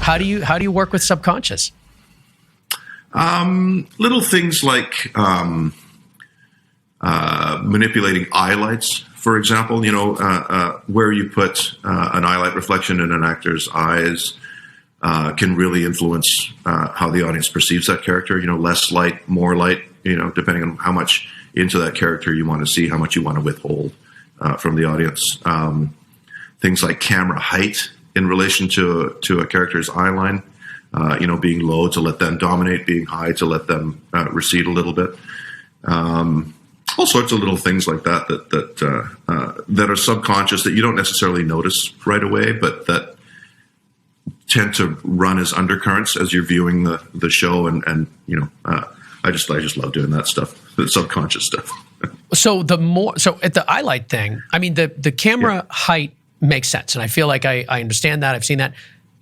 How do you work with subconscious? Little things like manipulating highlights, for example. Where you put an highlight reflection in an actor's eyes can really influence how the audience perceives that character. Less light, more light. Depending on how much into that character you want to see, how much you want to withhold from the audience. Things like camera height in relation to a character's eye line. Being low to let them dominate, being high to let them recede a little bit. All sorts of little things like that are subconscious that you don't necessarily notice right away, but that tend to run as undercurrents as you're viewing the show. And I just love doing that stuff, the subconscious stuff. So at the highlight thing, I mean, the camera height makes sense, and I feel like I understand that. I've seen that.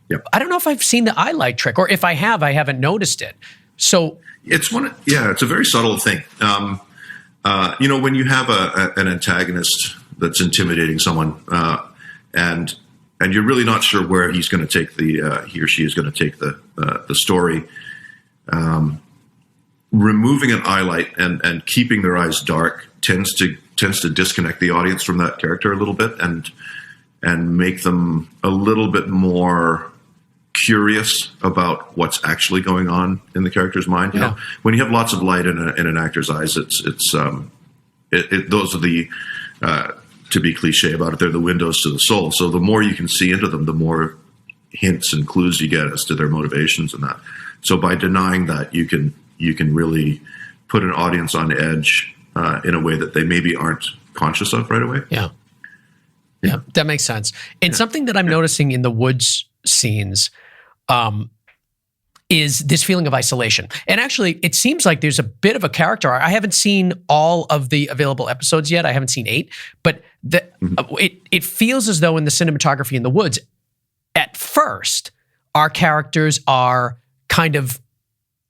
Yep. I don't know if I've seen the highlight trick, or if I have, I haven't noticed it. So it's a very subtle thing. When you have an antagonist that's intimidating someone, and you're really not sure where he's going to take he or she is going to take the story, removing an highlight and keeping their eyes dark tends to disconnect the audience from that character a little bit and make them a little bit more curious about what's actually going on in the character's mind. When you have lots of light in an actor's eyes, those are the to be cliche about it, they're the windows to the soul. So the more you can see into them, the more hints and clues you get as to their motivations and that. So by denying that, you can really put an audience on edge in a way that they maybe aren't conscious of right away. Yeah, that makes sense. And something that I'm noticing in the woods scenes is this feeling of isolation. And actually, it seems like there's a bit of a character arc. I haven't seen all of the available episodes yet. I haven't seen 8, but it feels as though in the cinematography in the woods, at first, our characters are kind of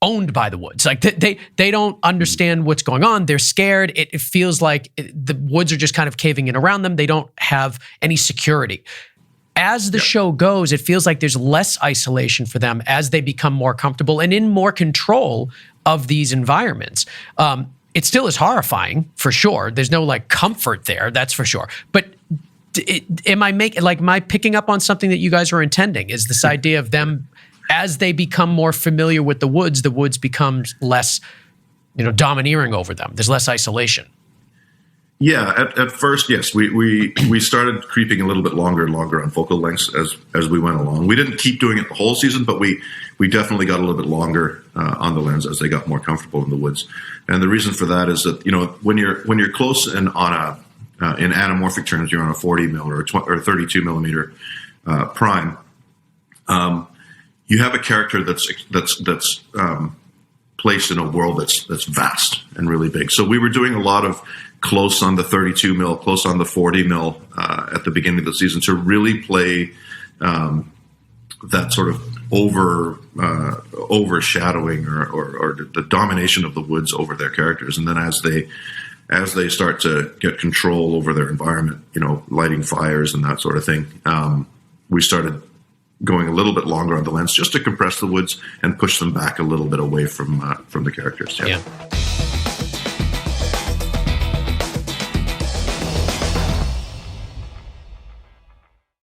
owned by the woods. Like they don't understand what's going on. They're scared. It feels like the woods are just kind of caving in around them. They don't have any security. As the show goes, it feels like there's less isolation for them as they become more comfortable and in more control of these environments. It still is horrifying, for sure. There's no comfort there, that's for sure. But am I picking up on something that you guys are intending? Is this idea of them, as they become more familiar with the woods becomes less, domineering over them. There's less isolation. Yeah, at first, yes, we started creeping a little bit longer and longer on focal lengths as we went along. We didn't keep doing it the whole season, but we definitely got a little bit longer on the lens as they got more comfortable in the woods. And the reason for that is that when you're close and on in anamorphic terms, you're on a 40 mil or 32 millimeter prime. You have a character that's placed in a world that's vast and really big. So we were doing a lot of close on the 32 mil, close on the 40 mil at the beginning of the season to really play that sort of overshadowing or the domination of the woods over their characters. And then as they start to get control over their environment, lighting fires and that sort of thing, we started going a little bit longer on the lens just to compress the woods and push them back a little bit away from the characters. Yeah.